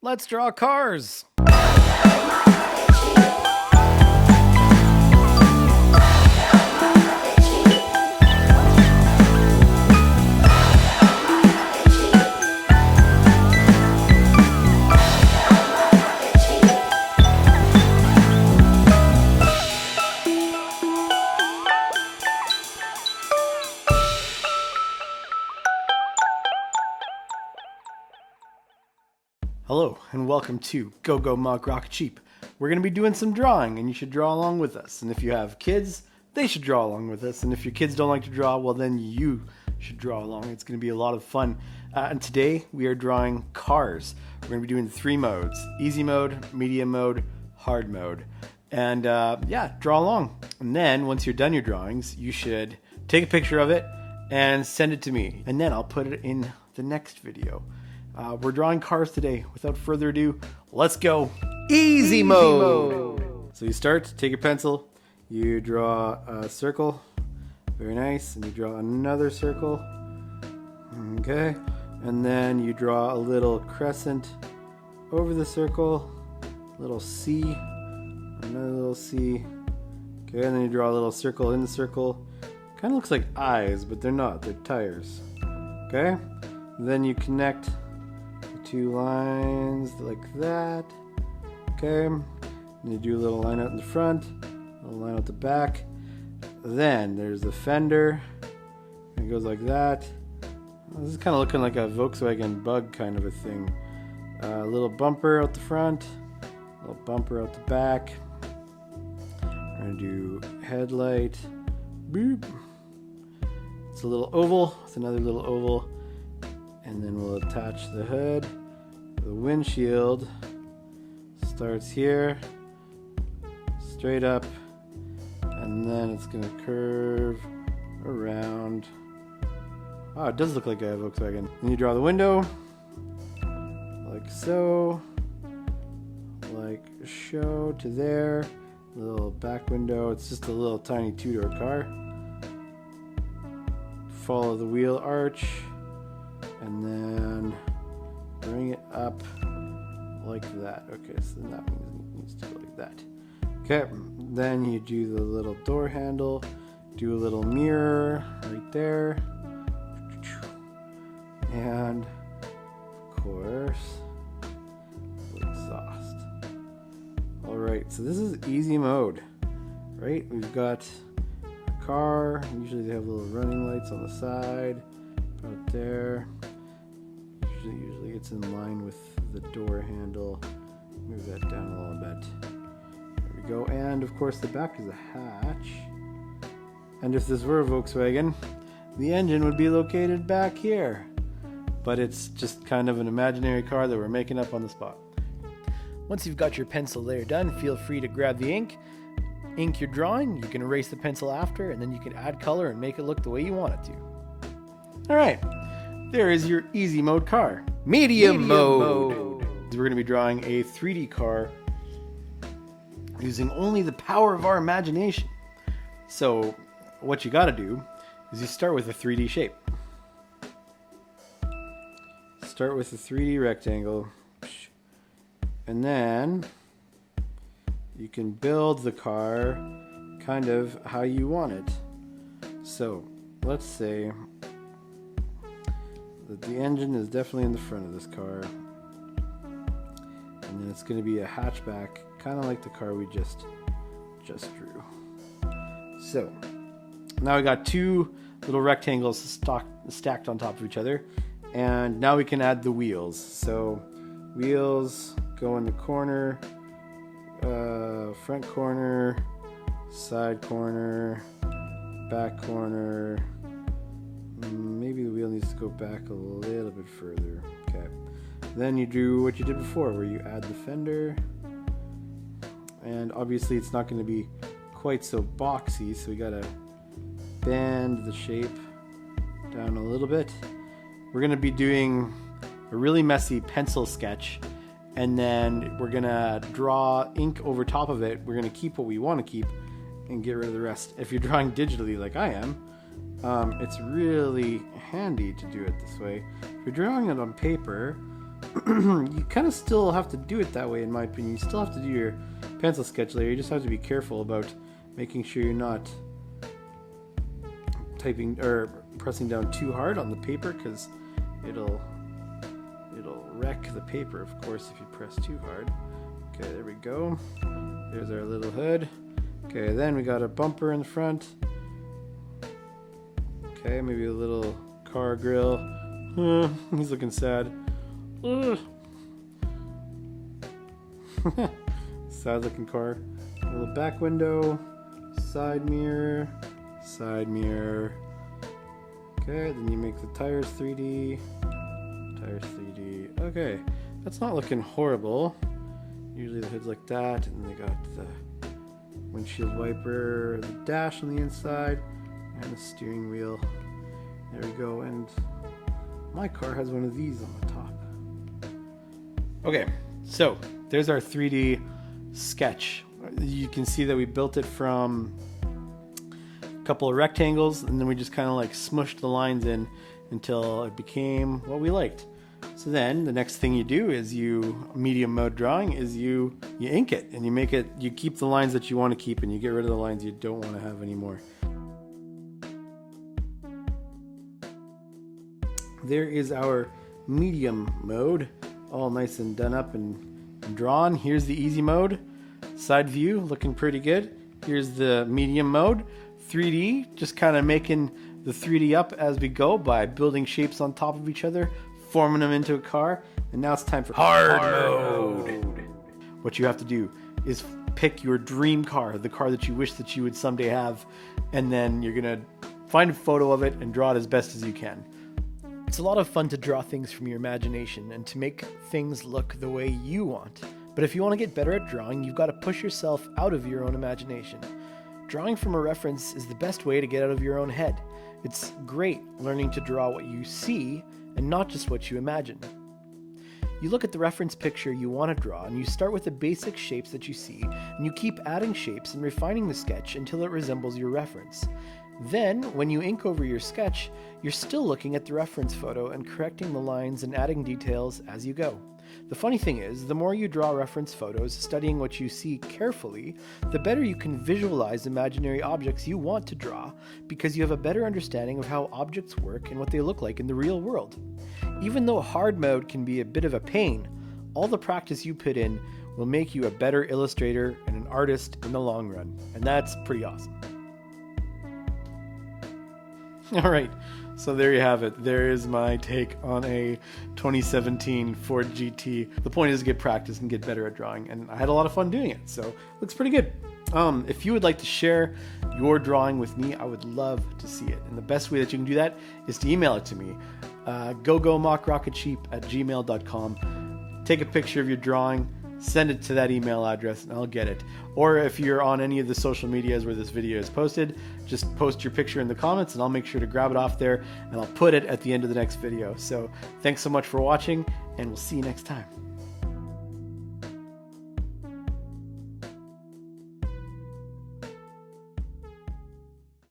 Let's draw cars. Hello and welcome to Go Mock Rocket Sheep. We're going to be doing some drawing and you should draw along with us. And if you have kids, they should draw along with us. And if your kids don't like to draw, well then you should draw along. It's going to be a lot of fun. And today we are drawing cars. We're going to be doing 3 modes: easy mode, medium mode, hard mode. And yeah, draw along. And then once you're done your drawings, you should take a picture of it and send it to me. And then I'll put it in the next video. We're drawing cars today. Without further ado, let's go. Easy mode. So you start, take your pencil, you draw a circle. Very nice. And you draw another circle. Okay. And then you draw a little crescent over the circle. Little C. Another little C. Okay. And then you draw a little circle in the circle. Kind of looks like eyes, but they're not. They're tires. Okay. Then you connect 2 lines like that. Okay. And you do a little line out in the front, a little line out the back. Then there's the fender. It goes like that. This is kind of looking like a Volkswagen Bug kind of a thing. A little bumper out the front, a little bumper out the back. We're going to do headlight. Boop. It's a little oval. It's another little oval. And then we'll attach the hood. The windshield starts here, straight up, and then it's going to curve around. Oh, it does look like a Volkswagen. Then you draw the window, like so, like so to there. Little back window. It's just a little tiny 2-door car. Follow the wheel arch. And then bring it up like that. Okay, so then that needs to go like that. Okay, then you do the little door handle, do a little mirror right there, and of course, exhaust. Alright, so this is easy mode, right? We've got a car. Usually they have little running lights on the side, about there. Usually it's in line with the door handle. Move that down a little bit. There we go. And of course the back is a hatch. And if this were a Volkswagen, the engine would be located back here. But it's just kind of an imaginary car that we're making up on the spot. Once you've got your pencil layer done, feel free to grab the ink your drawing. You can erase the pencil after, and then you can add color and make it look the way you want it to. Alright. There is your easy mode car. Medium mode. We're going to be drawing a 3D car using only the power of our imagination. So what you got to do is you start with a 3D shape. Start with a 3D rectangle. And then you can build the car kind of how you want it. So let's say that the engine is definitely in the front of this car, and then it's going to be a hatchback, kind of like the car we just drew. So now we got 2 little rectangles stacked on top of each other, and now we can add the wheels. So wheels go in the corner, front corner, side corner, back corner. Maybe the wheel needs to go back a little bit further. Okay. Then you do what you did before, where you add the fender. And obviously it's not going to be quite so boxy, so we gotta bend the shape down a little bit. We're going to be doing a really messy pencil sketch, and then we're going to draw ink over top of it. We're going to keep what we want to keep and get rid of the rest. If you're drawing digitally like I am, it's really handy to do it this way. If you're drawing it on paper, you kind of still have to do it that way, in my opinion. You still have to do your pencil sketch layer. You just have to be careful about making sure you're not typing or pressing down too hard on the paper, because it'll wreck the paper, of course, if you press too hard. Okay, there we go. There's our little hood. Okay, then we got a bumper in the front. Okay, maybe a little car grill. He's looking sad. Sad looking car. A little back window. Side mirror. Side mirror. Okay, then you make the tires 3D. Tires 3D. Okay, that's not looking horrible. Usually the hood's like that, and they got the windshield wiper, the dash on the inside, and the steering wheel. There we go, and my car has one of these on the top. Okay, so there's our 3D sketch. You can see that we built it from a couple of rectangles, and then we just kind of like smushed the lines in until it became what we liked. So then the next thing you do is medium mode drawing is you ink it, and you keep the lines that you want to keep, and you get rid of the lines you don't want to have anymore. There is our medium mode, all nice and done up and drawn. Here's the easy mode, side view, looking pretty good. Here's the medium mode, 3D, just kind of making the 3D up as we go by building shapes on top of each other, forming them into a car. And now it's time for hard mode. What you have to do is pick your dream car, the car that you wish that you would someday have, and then you're gonna find a photo of it and draw it as best as you can. It's a lot of fun to draw things from your imagination and to make things look the way you want. But if you want to get better at drawing, you've got to push yourself out of your own imagination. Drawing from a reference is the best way to get out of your own head. It's great learning to draw what you see and not just what you imagine. You look at the reference picture you want to draw, and you start with the basic shapes that you see, and you keep adding shapes and refining the sketch until it resembles your reference. Then, when you ink over your sketch, you're still looking at the reference photo and correcting the lines and adding details as you go. The funny thing is, the more you draw reference photos, studying what you see carefully, the better you can visualize imaginary objects you want to draw, because you have a better understanding of how objects work and what they look like in the real world. Even though hard mode can be a bit of a pain, all the practice you put in will make you a better illustrator and an artist in the long run, and that's pretty awesome. Alright, so there you have it. There is my take on a 2017 Ford GT. The point is to get practice and get better at drawing, and I had a lot of fun doing it, so it looks pretty good. If you would like to share your drawing with me, I would love to see it. And the best way that you can do that is to email it to me, gogomockrocketcheap@gmail.com. Take a picture of your drawing, send it to that email address, and I'll get it. Or if you're on any of the social medias where this video is posted, just post your picture in the comments and I'll make sure to grab it off there, and I'll put it at the end of the next video. So thanks so much for watching, and we'll see you next time.